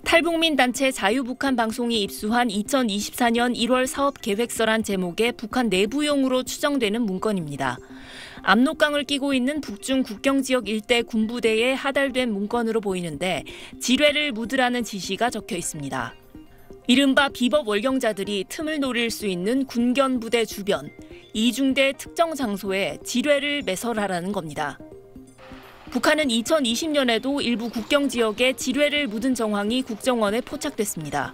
탈북민 단체 자유북한 방송이 입수한 2024년 1월 사업 계획서란 제목의 북한 내부용으로 추정되는 문건입니다. 압록강을 끼고 있는 북중 국경지역 일대 군부대에 하달된 문건으로 보이는데 지뢰를 묻으라는 지시가 적혀 있습니다. 이른바 비법 월경자들이 틈을 노릴 수 있는 군견부대 주변, 이중대 특정 장소에 지뢰를 매설하라는 겁니다. 북한은 2020년에도 일부 국경 지역에 지뢰를 묻은 정황이 국정원에 포착됐습니다.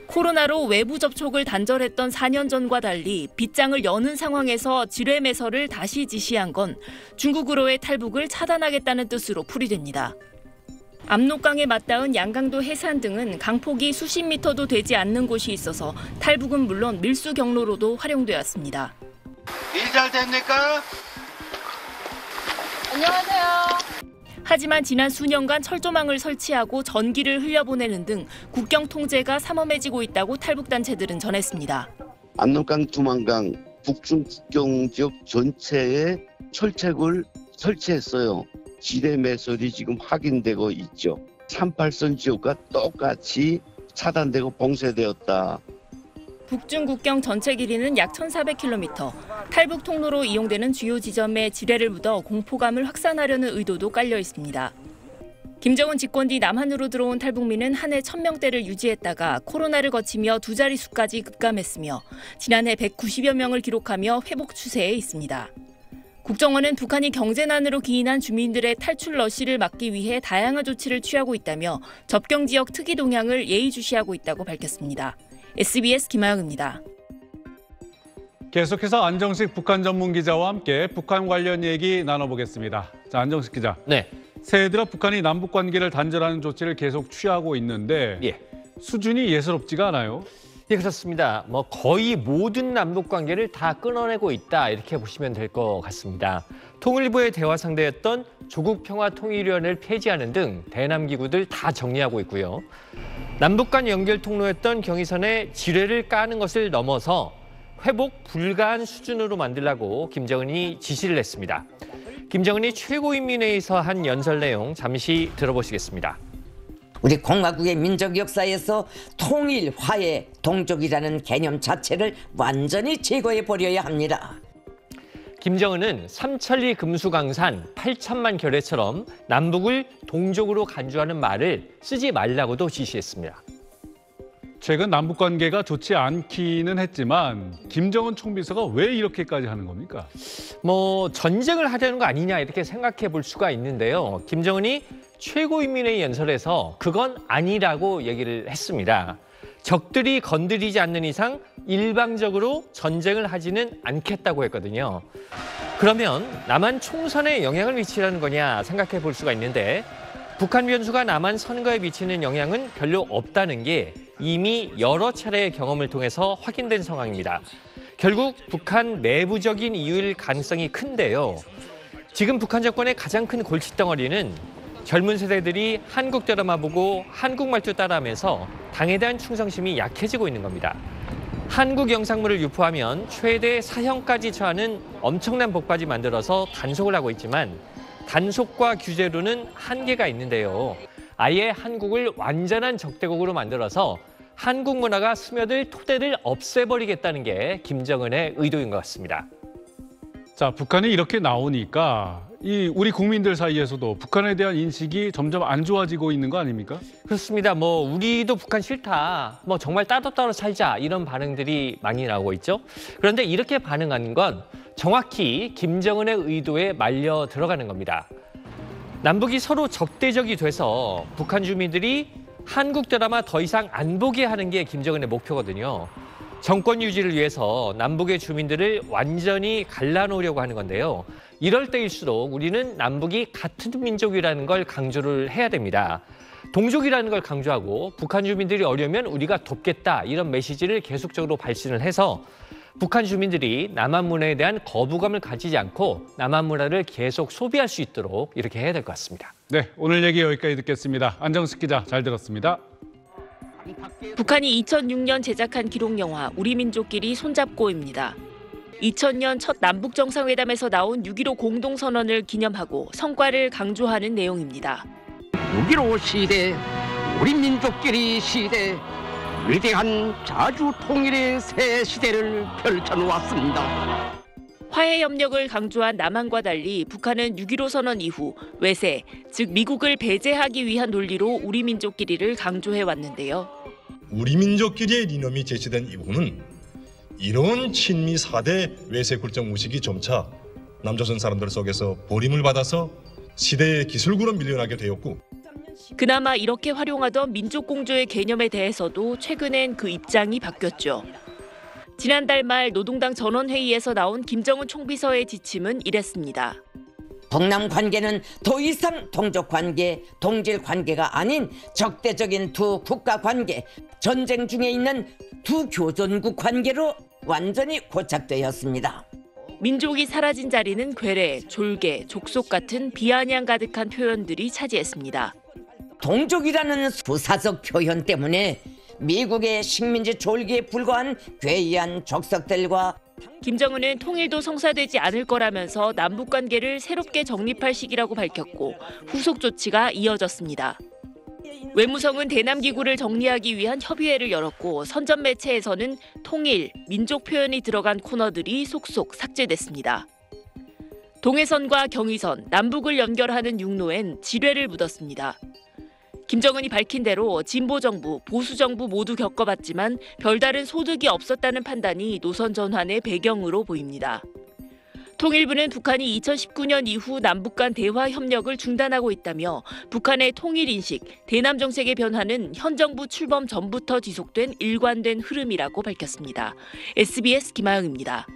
코로나로 외부 접촉을 단절했던 4년 전과 달리 빗장을 여는 상황에서 지뢰 매설을 다시 지시한 건 중국으로의 탈북을 차단하겠다는 뜻으로 풀이됩니다. 압록강에 맞닿은 양강도 해산 등은 강폭이 수십 미터도 되지 않는 곳이 있어서 탈북은 물론 밀수 경로로도 활용되었습니다. 일 잘 됩니까? 안녕하세요. 하지만 지난 수년간 철조망을 설치하고 전기를 흘려보내는 등 국경 통제가 삼엄해지고 있다고 탈북단체들은 전했습니다. 압록강, 두만강, 북중 국경 지역 전체에 철책을 설치했어요. 지뢰 매설이 지금 확인되고 있죠. 38선 지역과 똑같이 차단되고 봉쇄되었다. 북중 국경 전체 길이는 약 1,400km. 탈북 통로로 이용되는 주요 지점에 지뢰를 묻어 공포감을 확산하려는 의도도 깔려 있습니다. 김정은 집권 뒤 남한으로 들어온 탈북민은 한 해 1,000명대를 유지했다가 코로나를 거치며 두 자릿수까지 급감했으며 지난해 190여 명을 기록하며 회복 추세에 있습니다. 국정원은 북한이 경제난으로 기인한 주민들의 탈출 러시를 막기 위해 다양한 조치를 취하고 있다며 접경 지역 특이 동향을 예의주시하고 있다고 밝혔습니다. SBS 김하영입니다. 계속해서 안정식 북한 전문 기자와 함께 북한 관련 얘기 나눠보겠습니다. 자, 안정식 기자. 네. 새해 들어 북한이 남북 관계를 단절하는 조치를 계속 취하고 있는데 수준이 예사롭지가 않아요. 예, 그렇습니다. 거의 모든 남북 관계를 다 끊어내고 있다 이렇게 보시면 될 것 같습니다. 통일부의 대화 상대였던 조국평화통일위원회를 폐지하는 등 대남 기구들 다 정리하고 있고요. 남북 간 연결 통로였던 경의선에 지뢰를 까는 것을 넘어서 회복 불가한 수준으로 만들라고 김정은이 지시를 했습니다. 김정은이 최고인민회의에서 한 연설 내용 잠시 들어보시겠습니다. 우리 공화국의 민족 역사에서 통일, 화해, 동족이라는 개념 자체를 완전히 제거해 버려야 합니다. 김정은은 삼천리 금수강산 8천만 결의처럼 남북을 동족으로 간주하는 말을 쓰지 말라고도 지시했습니다. 최근 남북 관계가 좋지 않기는 했지만 김정은 총비서가 왜 이렇게까지 하는 겁니까? 전쟁을 하려는 거 아니냐 이렇게 생각해 볼 수가 있는데요. 김정은이 최고인민회의 연설에서 그건 아니라고 얘기를 했습니다. 적들이 건드리지 않는 이상 일방적으로 전쟁을 하지는 않겠다고 했거든요. 그러면 남한 총선에 영향을 미치라는 거냐 생각해 볼 수가 있는데 북한 변수가 남한 선거에 미치는 영향은 별로 없다는 게 이미 여러 차례의 경험을 통해서 확인된 상황입니다. 결국 북한 내부적인 이유일 가능성이 큰데요. 지금 북한 정권의 가장 큰 골칫덩어리는 젊은 세대들이 한국 드라마 보고 한국 말투 따라하면서 당에 대한 충성심이 약해지고 있는 겁니다. 한국 영상물을 유포하면 최대 사형까지 처하는 엄청난 법까지 만들어서 단속을 하고 있지만 단속과 규제로는 한계가 있는데요. 아예 한국을 완전한 적대국으로 만들어서 한국 문화가 스며들 토대를 없애버리겠다는 게 김정은의 의도인 것 같습니다. 자, 북한이 이렇게 나오니까 우리 국민들 사이에서도 북한에 대한 인식이 점점 안 좋아지고 있는 거 아닙니까? 그렇습니다. 우리도 북한 싫다. 정말 따로따로 살자. 이런 반응들이 많이 나오고 있죠. 그런데 이렇게 반응하는 건 정확히 김정은의 의도에 말려 들어가는 겁니다. 남북이 서로 적대적이 돼서 북한 주민들이 한국 드라마 더 이상 안 보게 하는 게 김정은의 목표거든요. 정권 유지를 위해서 남북의 주민들을 완전히 갈라놓으려고 하는 건데요. 이럴 때일수록 우리는 남북이 같은 민족이라는 걸 강조를 해야 됩니다. 동족이라는 걸 강조하고 북한 주민들이 어려우면 우리가 돕겠다 이런 메시지를 계속적으로 발신을 해서 북한 주민들이 남한 문화에 대한 거부감을 가지지 않고 남한 문화를 계속 소비할 수 있도록 이렇게 해야 될 것 같습니다. 네, 오늘 얘기 여기까지 듣겠습니다. 안정식 기자 잘 들었습니다. 북한이 2006년 제작한 기록 영화 우리 민족끼리 손잡고입니다. 2000년 첫 남북 정상회담에서 나온 6.15 공동선언을 기념하고 성과를 강조하는 내용입니다. 6.15 시대 우리 민족끼리 시대 위대한 자주 통일의 새 시대를 펼쳐놓았습니다. 화해 협력을 강조한 남한과 달리 북한은 6.15 선언 이후 외세, 즉 미국을 배제하기 위한 논리로 우리 민족끼리를 강조해 왔는데요. 우리 민족끼리의 리념이 제시된 이후는 이런 친미 4대 외세 굴적 무식이 점차 남조선 사람들 속에서 버림을 받아서 시대의 기술구로 밀려나게 되었고, 그나마 이렇게 활용하던 민족공조의 개념에 대해서도 최근엔 그 입장이 바뀌었죠. 지난달 말 노동당 전원회의에서 나온 김정은 총비서의 지침은 이랬습니다. 동남 관계는 더 이상 동족 관계, 동질 관계가 아닌 적대적인 두 국가 관계, 전쟁 중에 있는 두 교전국 관계로 완전히 고착되었습니다. 민족이 사라진 자리는 괴뢰, 졸개, 족속 같은 비아냥 가득한 표현들이 차지했습니다. 동족이라는 부사적 표현 때문에 미국의 식민지 졸기에 불과한 괴이한 족속들과 김정은은 통일도 성사되지 않을 거라면서 남북 관계를 새롭게 정립할 시기라고 밝혔고 후속 조치가 이어졌습니다. 외무성은 대남기구를 정리하기 위한 협의회를 열었고 선전 매체에서는 통일, 민족 표현이 들어간 코너들이 속속 삭제됐습니다. 동해선과 경의선, 남북을 연결하는 육로엔 지뢰를 묻었습니다. 김정은이 밝힌 대로 진보정부, 보수정부 모두 겪어봤지만 별다른 소득이 없었다는 판단이 노선 전환의 배경으로 보입니다. 통일부는 북한이 2019년 이후 남북 간 대화 협력을 중단하고 있다며 북한의 통일인식, 대남 정책의 변화는 현 정부 출범 전부터 지속된 일관된 흐름이라고 밝혔습니다. SBS 김하영입니다.